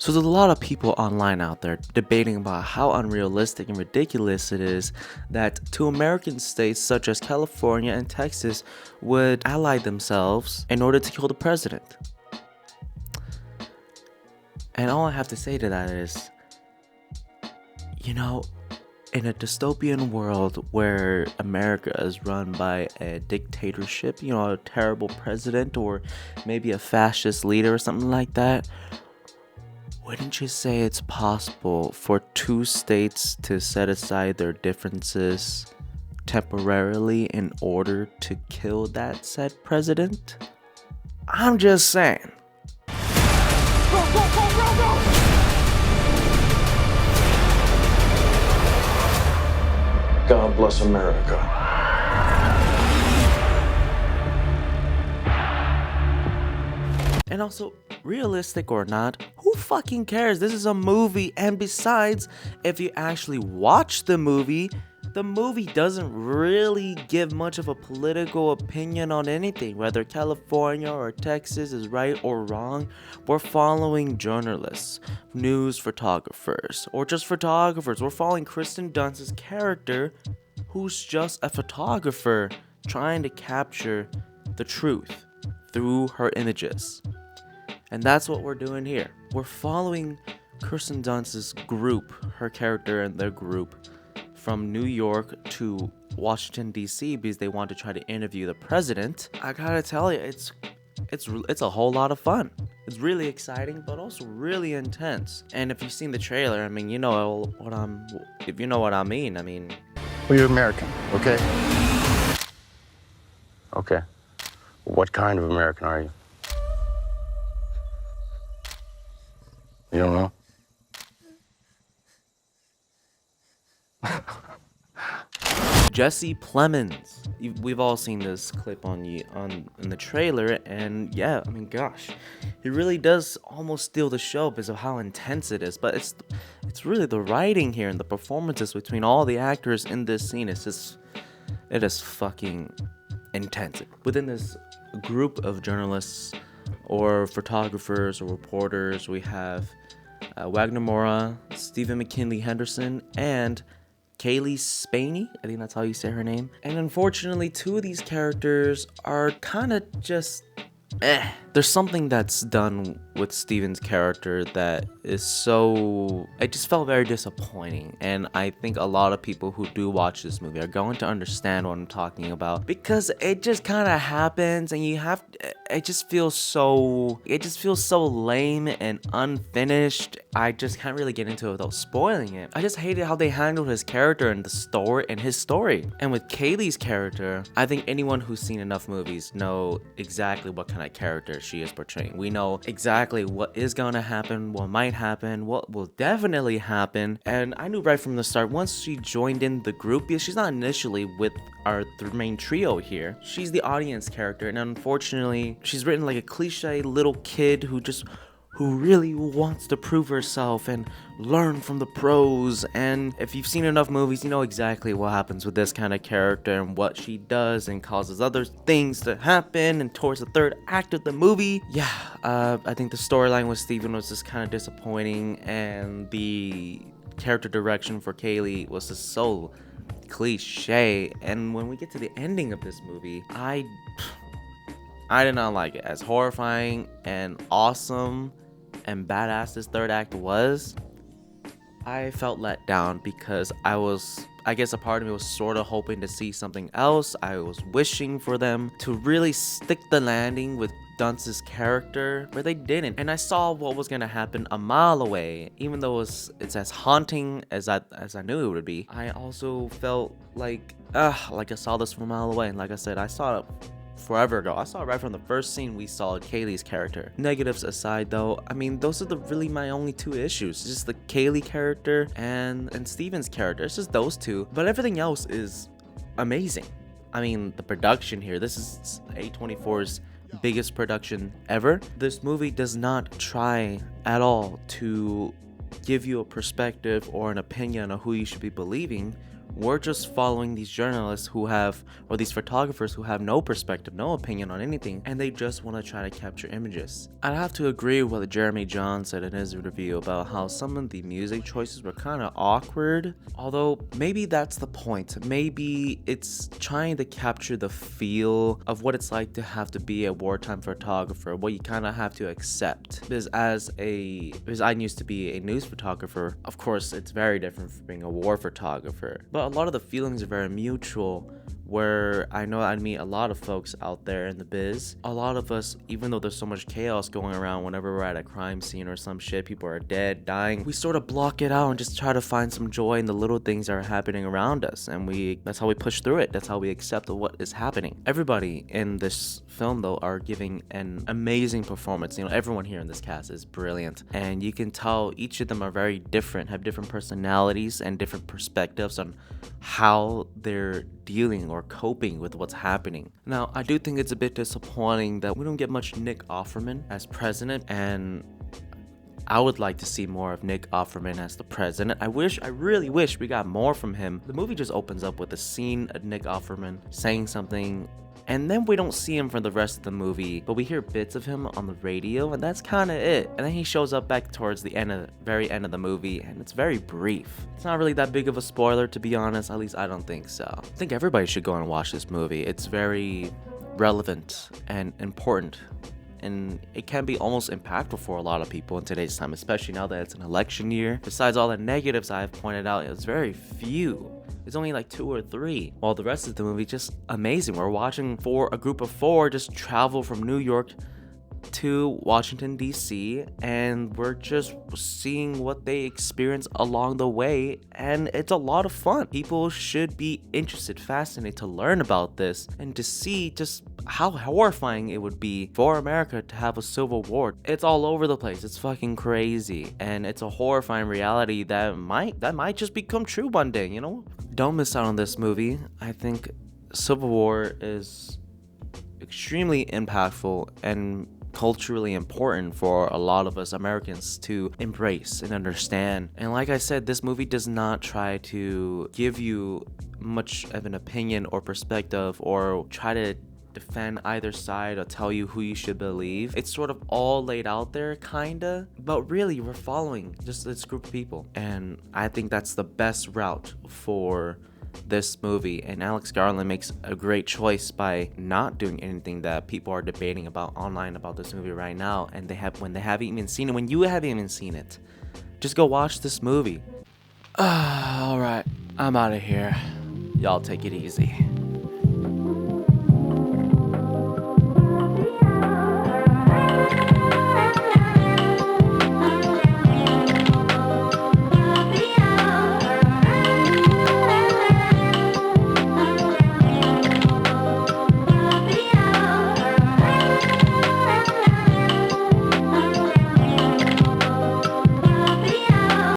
So there's a lot of people online out there debating about how unrealistic and ridiculous it is that two American states such as California and Texas would ally themselves in order to kill the president. And all I have to say to that is, in a dystopian world where America is run by a dictatorship, a terrible president or maybe a fascist leader or something like that, wouldn't you say it's possible for two states to set aside their differences temporarily in order to kill that said president? I'm just saying. Go, go, go, go, go! God bless America. And also, realistic or not, who fucking cares? This is a movie, and besides, if you actually watch the movie doesn't really give much of a political opinion on anything, whether California or Texas is right or wrong. We're following journalists, news photographers, or just photographers. We're following Kirsten Dunst's character, who's just a photographer trying to capture the truth through her images. And that's what we're doing here. We're following Kirsten Dunst's group, her character and their group, from New York to Washington, D.C. because they want to try to interview the president. I gotta tell you, it's a whole lot of fun. It's really exciting, but also really intense. And if you've seen the trailer, I mean, if you know what I mean, Well, you're American, okay? Okay. What kind of American are you? You don't know? Jesse Plemons. We've all seen this clip in the trailer, and yeah, gosh, he really does almost steal the show because of how intense it is. But it's really the writing here and the performances between all the actors in this scene. It is fucking intense. Within this group of journalists or photographers or reporters, we have Wagner Moura, Stephen McKinley Henderson, and Kaylee Spaney, I think that's how you say her name. And unfortunately, two of these characters are kind of just There's something that's done with Steven's character that is it just felt very disappointing, and I think a lot of people who do watch this movie are going to understand what I'm talking about, because it just kind of happens and it just feels so lame and unfinished. I just can't really get into it without spoiling it. I just hated how they handled his character and his story. And with Kaylee's character, I think anyone who's seen enough movies know exactly what kind of character she is portraying. We know exactly what is gonna happen, what might happen, what will definitely happen. And I knew right from the start, once she joined in the group, because she's not initially with our main trio here, she's the audience character, and unfortunately she's written like a cliche little kid who really wants to prove herself and learn from the pros. And if you've seen enough movies, you know exactly what happens with this kind of character and what she does and causes other things to happen. And towards the third act of the movie, I think the storyline with Steven was just kind of disappointing, and the character direction for Kaylee was just so cliche. And when we get to the ending of this movie, I did not like it. As horrifying and awesome and badass this third act was, I felt let down, because I guess a part of me was sort of hoping to see something else. I was wishing for them to really stick the landing with Dunst's character, but they didn't. And I saw what was gonna happen a mile away. Even though it's as haunting as I knew it would be, I also felt like I saw this from a mile away. And like I said, I saw it forever ago. I saw it right from the first scene we saw Kaylee's character. Negatives aside though, those are really my only two issues. It's just the Kaylee character and Steven's character. It's just those two. But everything else is amazing. The production here, this is A24's biggest production ever. This movie does not try at all to give you a perspective or an opinion on who you should be believing. We're just following these journalists who have, or these photographers who have no perspective, no opinion on anything, and they just want to try to capture images. I'd have to agree with what Jeremy John said in his review about how some of the music choices were kind of awkward, although maybe that's the point. Maybe it's trying to capture the feel of what it's like to have to be a wartime photographer, what you kind of have to accept. Because I used to be a news photographer, of course it's very different from being a war photographer, but a lot of the feelings are very mutual, where I know I meet a lot of folks out there in the biz. A lot of us, even though there's so much chaos going around whenever we're at a crime scene or some shit, people are dead, dying, we sort of block it out and just try to find some joy in the little things that are happening around us, and that's how we push through it. That's how we accept what is happening. Everybody in this film though are giving an amazing performance. You know, everyone here in this cast is brilliant, and you can tell each of them are very different, have different personalities and different perspectives on how they're dealing or coping with what's happening. Now, I do think it's a bit disappointing that we don't get much Nick Offerman as president, and I would like to see more of Nick Offerman as the president. I really wish we got more from him. The movie just opens up with a scene of Nick Offerman saying something, and then we don't see him for the rest of the movie, but we hear bits of him on the radio, and that's kind of it. And then he shows up back towards the very end of the movie, and it's very brief. It's not really that big of a spoiler, to be honest. At least I don't think so. I think everybody should go and watch this movie. It's very relevant and important, and it can be almost impactful for a lot of people in today's time, especially now that it's an election year. Besides all the negatives I've pointed out, it's very few. It's only like 2 or 3, while the rest of the movie just amazing. We're watching a group of 4 just travel from New York to Washington DC, and we're just seeing what they experience along the way, and it's a lot of fun. People should be interested, fascinated to learn about this and to see just how horrifying it would be for America to have a civil war. It's all over the place. It's fucking crazy, and it's a horrifying reality that might just become true one day, you know? Don't miss out on this movie. I think Civil War is extremely impactful and culturally important for a lot of us Americans to embrace and understand. And like I said, this movie does not try to give you much of an opinion or perspective or try to defend either side or tell you who you should believe. It's sort of all laid out there, kinda, but really we're following just this group of people, and I think that's the best route for this movie. And Alex Garland makes a great choice by not doing anything that people are debating about online about this movie right now, and when you haven't even seen it, just go watch this movie. All right, I'm out of here. Y'all take it easy.